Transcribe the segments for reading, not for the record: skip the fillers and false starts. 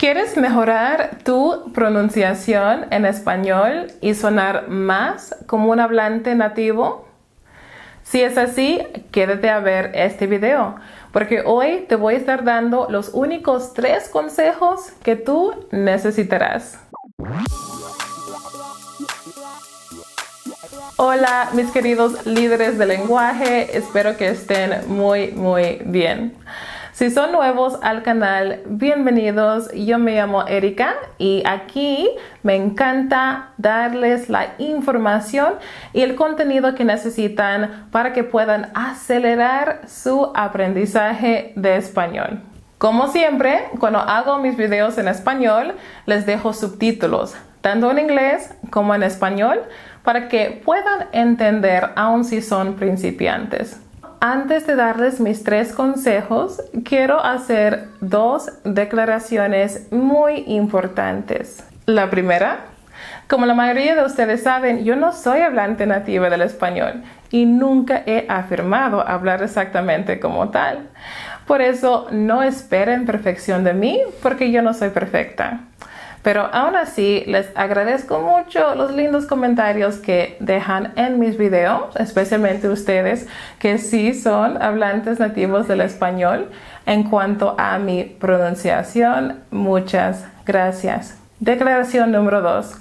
¿Quieres mejorar tu pronunciación en español y sonar más como un hablante nativo? Si es así, quédate a ver este video, porque hoy te voy a estar dando los únicos 3 consejos que tú necesitarás. Hola, mis queridos líderes de lenguaje, espero que estén muy bien. Si son nuevos al canal, bienvenidos. Yo me llamo Erika y aquí me encanta darles la información y el contenido que necesitan para que puedan acelerar su aprendizaje de español. Como siempre, cuando hago mis videos en español, les dejo subtítulos, tanto en inglés como en español, para que puedan entender aun si son principiantes. Antes de darles mis 3 consejos, quiero hacer 2 declaraciones muy importantes. La primera, como la mayoría de ustedes saben, yo no soy hablante nativa del español y nunca he afirmado hablar exactamente como tal. Por eso no esperen perfección de mí, porque yo no soy perfecta. Pero aún así, les agradezco mucho los lindos comentarios que dejan en mis videos, especialmente ustedes que sí son hablantes nativos del español. En cuanto a mi pronunciación, muchas gracias. Declaración número 2.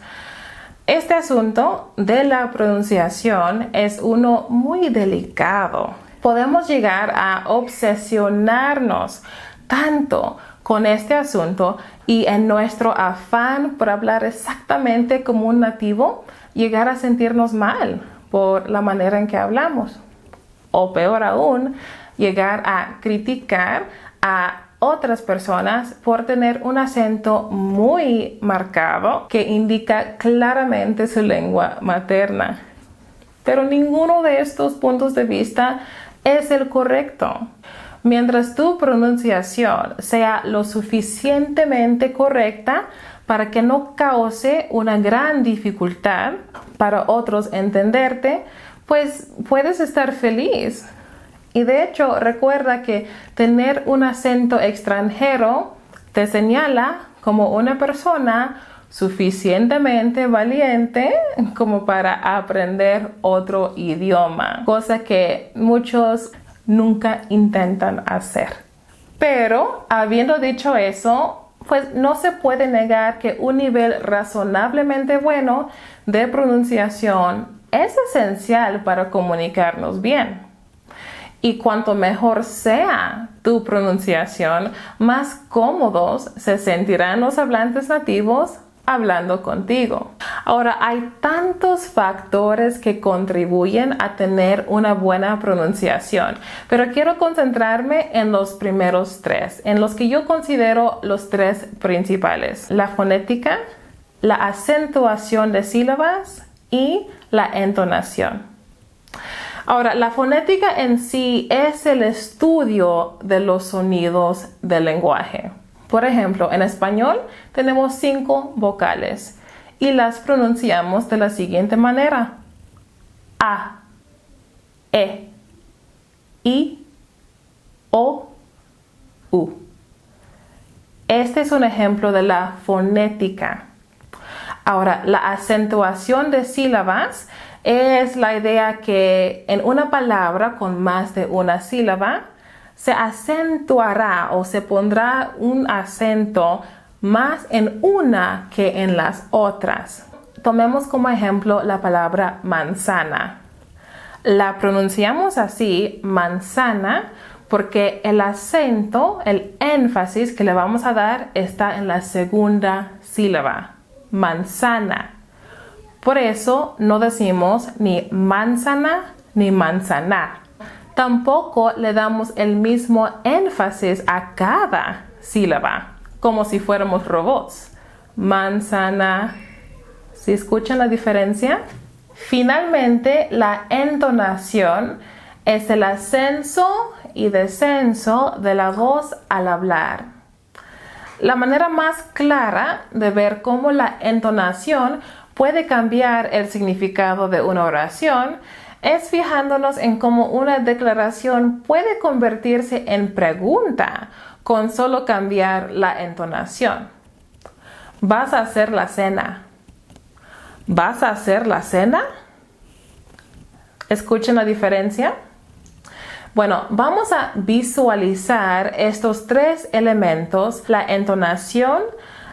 Este asunto de la pronunciación es uno muy delicado. Podemos llegar a obsesionarnos tanto con este asunto y en nuestro afán por hablar exactamente como un nativo, llegar a sentirnos mal por la manera en que hablamos. O peor aún, llegar a criticar a otras personas por tener un acento muy marcado que indica claramente su lengua materna. Pero ninguno de estos puntos de vista es el correcto. Mientras tu pronunciación sea lo suficientemente correcta para que no cause una gran dificultad para otros entenderte, pues puedes estar feliz. Y de hecho, recuerda que tener un acento extranjero te señala como una persona suficientemente valiente como para aprender otro idioma, cosa que muchos nunca intentan hacer. Pero, habiendo dicho eso, pues no se puede negar que un nivel razonablemente bueno de pronunciación es esencial para comunicarnos bien. Y cuanto mejor sea tu pronunciación, más cómodos se sentirán los hablantes nativos hablando contigo. Ahora, hay tantos factores que contribuyen a tener una buena pronunciación, pero quiero concentrarme en los primeros 3, en los que yo considero los 3 principales: la fonética, la acentuación de sílabas y la entonación. Ahora, la fonética en sí es el estudio de los sonidos del lenguaje. Por ejemplo, en español tenemos 5 vocales y las pronunciamos de la siguiente manera: A, E, I, O, U. Este es un ejemplo de la fonética. Ahora, la acentuación de sílabas es la idea que en una palabra con más de una sílaba se acentuará o se pondrá un acento más en una que en las otras. Tomemos como ejemplo la palabra manzana. La pronunciamos así, manzana, porque el acento, el énfasis que le vamos a dar está en la segunda sílaba, manzana. Por eso no decimos ni manzana ni manzanar. Tampoco le damos el mismo énfasis a cada sílaba, como si fuéramos robots. Manzana. ¿Sí escuchan la diferencia? Finalmente, la entonación es el ascenso y descenso de la voz al hablar. La manera más clara de ver cómo la entonación puede cambiar el significado de una oración es fijándonos en cómo una declaración puede convertirse en pregunta con solo cambiar la entonación. Vas a hacer la cena. ¿Vas a hacer la cena? ¿Escuchen la diferencia? Bueno, vamos a visualizar estos tres elementos: la entonación,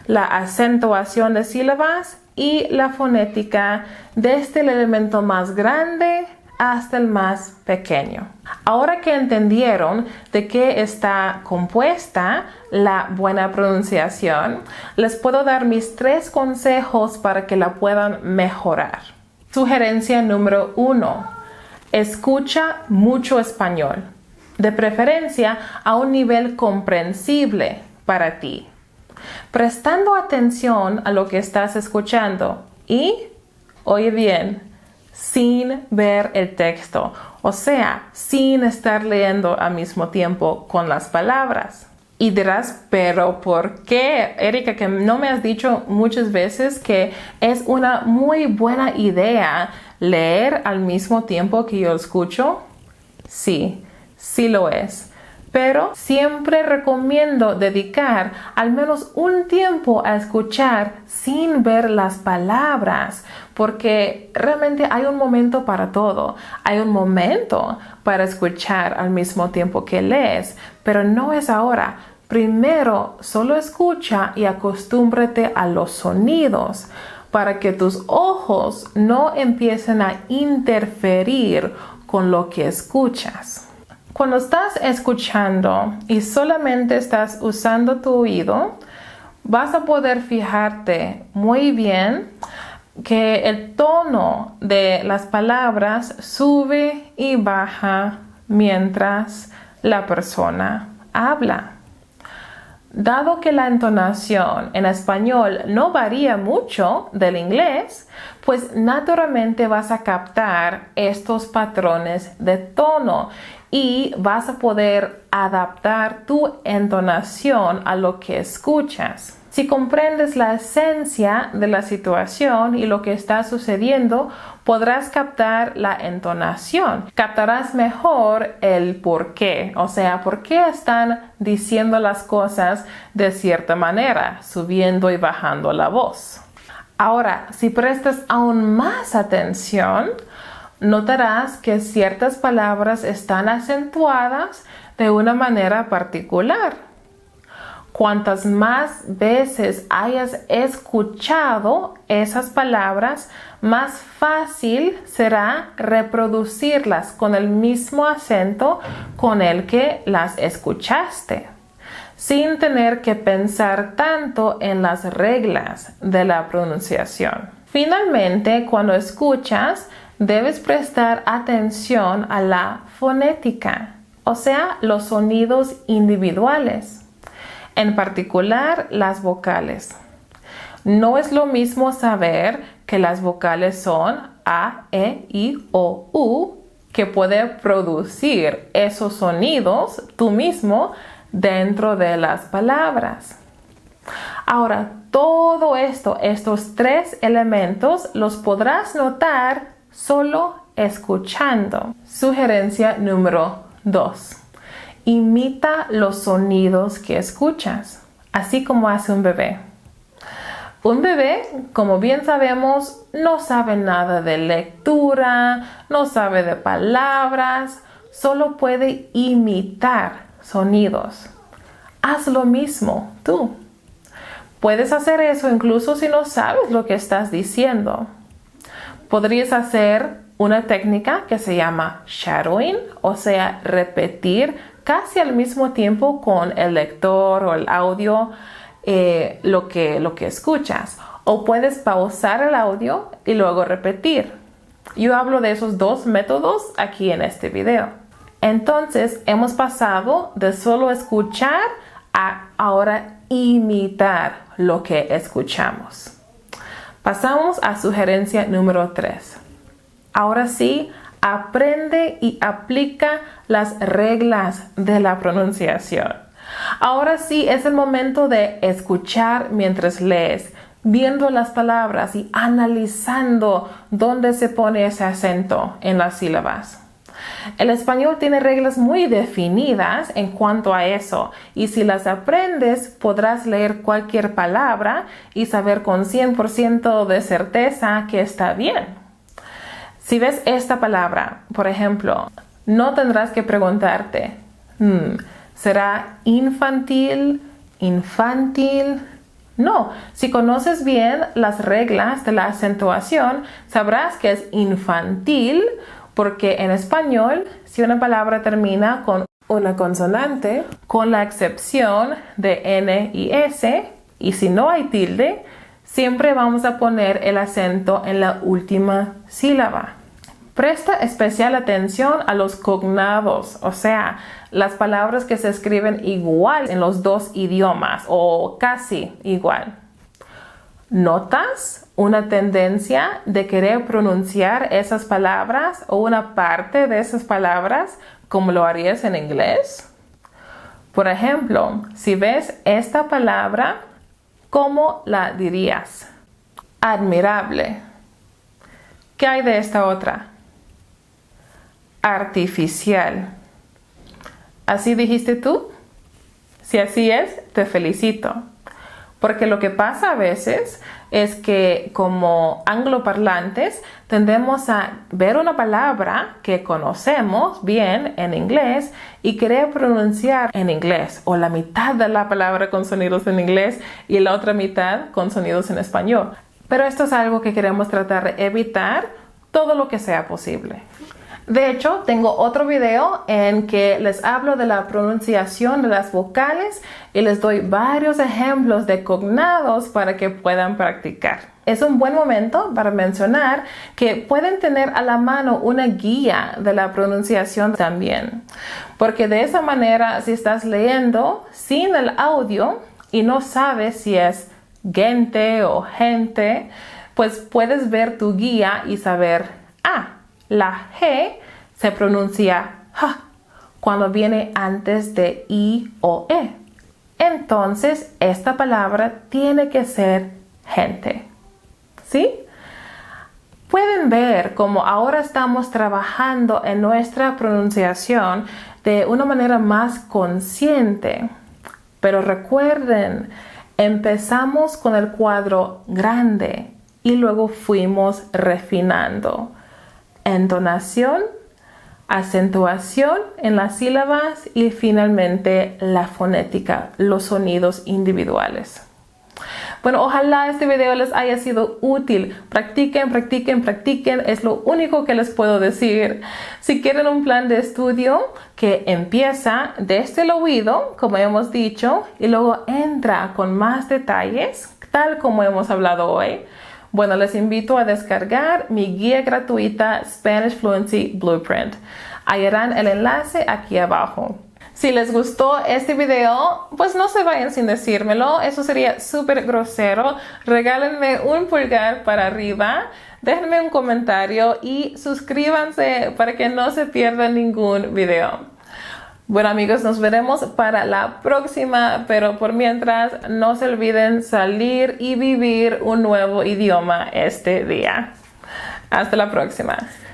la acentuación de sílabas y la fonética, desde el elemento más grande hasta el más pequeño. Ahora que entendieron de qué está compuesta la buena pronunciación, les puedo dar mis 3 consejos para que la puedan mejorar. Sugerencia número 1. Escucha mucho español, de preferencia a un nivel comprensible para ti, prestando atención a lo que estás escuchando y, oye bien, sin ver el texto, o sea, sin estar leyendo al mismo tiempo con las palabras. Y dirás, pero ¿por qué, Erika, que no me has dicho muchas veces que es una muy buena idea leer al mismo tiempo que yo escucho? Sí, sí lo es. Pero siempre recomiendo dedicar al menos un tiempo a escuchar sin ver las palabras, porque realmente hay un momento para todo. Hay un momento para escuchar al mismo tiempo que lees, pero no es ahora. Primero, solo escucha y acostúmbrate a los sonidos para que tus ojos no empiecen a interferir con lo que escuchas. Cuando estás escuchando y solamente estás usando tu oído, vas a poder fijarte muy bien que el tono de las palabras sube y baja mientras la persona habla. Dado que la entonación en español no varía mucho del inglés, pues naturalmente vas a captar estos patrones de tono y vas a poder adaptar tu entonación a lo que escuchas. Si comprendes la esencia de la situación y lo que está sucediendo, podrás captar la entonación. Captarás mejor el por qué, o sea, por qué están diciendo las cosas de cierta manera, subiendo y bajando la voz. Ahora, si prestas aún más atención, notarás que ciertas palabras están acentuadas de una manera particular. Cuantas más veces hayas escuchado esas palabras, más fácil será reproducirlas con el mismo acento con el que las escuchaste, sin tener que pensar tanto en las reglas de la pronunciación. Finalmente, cuando escuchas, debes prestar atención a la fonética, o sea, los sonidos individuales. En particular, las vocales. No es lo mismo saber que las vocales son A, E, I, O, U, que puede producir esos sonidos tú mismo dentro de las palabras. Ahora, todo esto, estos 3 elementos, los podrás notar solo escuchando. Sugerencia número 2. Imita los sonidos que escuchas, así como hace un bebé. Un bebé, como bien sabemos, no sabe nada de lectura, no sabe de palabras, solo puede imitar sonidos. Haz lo mismo tú. Puedes hacer eso incluso si no sabes lo que estás diciendo. Podrías hacer una técnica que se llama shadowing, o sea, repetir casi al mismo tiempo con el lector o el audio lo que escuchas. O puedes pausar el audio y luego repetir. Yo hablo de esos 2 métodos aquí en este video. Entonces, hemos pasado de solo escuchar a ahora imitar lo que escuchamos. Pasamos a sugerencia número 3. Ahora sí, aprende y aplica las reglas de la pronunciación. Ahora sí es el momento de escuchar mientras lees, viendo las palabras y analizando dónde se pone ese acento en las sílabas. El español tiene reglas muy definidas en cuanto a eso, y si las aprendes podrás leer cualquier palabra y saber con 100% de certeza que está bien. Si ves esta palabra, por ejemplo, no tendrás que preguntarte, ¿será infantil, infantil? No, si conoces bien las reglas de la acentuación, sabrás que es infantil, porque en español, si una palabra termina con una consonante, con la excepción de N y S, y si no hay tilde, siempre vamos a poner el acento en la última sílaba. Presta especial atención a los cognados, o sea, las palabras que se escriben igual en los dos idiomas o casi igual. ¿Notas una tendencia de querer pronunciar esas palabras o una parte de esas palabras como lo harías en inglés? Por ejemplo, si ves esta palabra, ¿cómo la dirías? Admirable. ¿Qué hay de esta otra? Artificial. ¿Así dijiste tú? Si así es, te felicito. Porque lo que pasa a veces es que como angloparlantes tendemos a ver una palabra que conocemos bien en inglés y querer pronunciar en inglés, o la mitad de la palabra con sonidos en inglés y la otra mitad con sonidos en español. Pero esto es algo que queremos tratar de evitar todo lo que sea posible. De hecho, tengo otro video en que les hablo de la pronunciación de las vocales y les doy varios ejemplos de cognados para que puedan practicar. Es un buen momento para mencionar que pueden tener a la mano una guía de la pronunciación también, porque de esa manera, si estás leyendo sin el audio y no sabes si es gente o gente, pues puedes ver tu guía y saber, la G se pronuncia ja cuando viene antes de I o E. Entonces, esta palabra tiene que ser gente. ¿Sí? Pueden ver cómo ahora estamos trabajando en nuestra pronunciación de una manera más consciente. Pero recuerden, empezamos con el cuadro grande y luego fuimos refinando. Entonación, acentuación en las sílabas y finalmente la fonética, los sonidos individuales. Bueno, ojalá este video les haya sido útil. Practiquen, practiquen, practiquen. Es lo único que les puedo decir. Si quieren un plan de estudio que empieza desde el oído, como hemos dicho, y luego entra con más detalles, tal como hemos hablado hoy, bueno, les invito a descargar mi guía gratuita Spanish Fluency Blueprint. Hallarán el enlace aquí abajo. Si les gustó este video, pues no se vayan sin decírmelo. Eso sería súper grosero. Regálenme un pulgar para arriba. Déjenme un comentario y suscríbanse para que no se pierdan ningún video. Bueno amigos, nos veremos para la próxima, pero por mientras no se olviden salir y vivir un nuevo idioma este día. Hasta la próxima.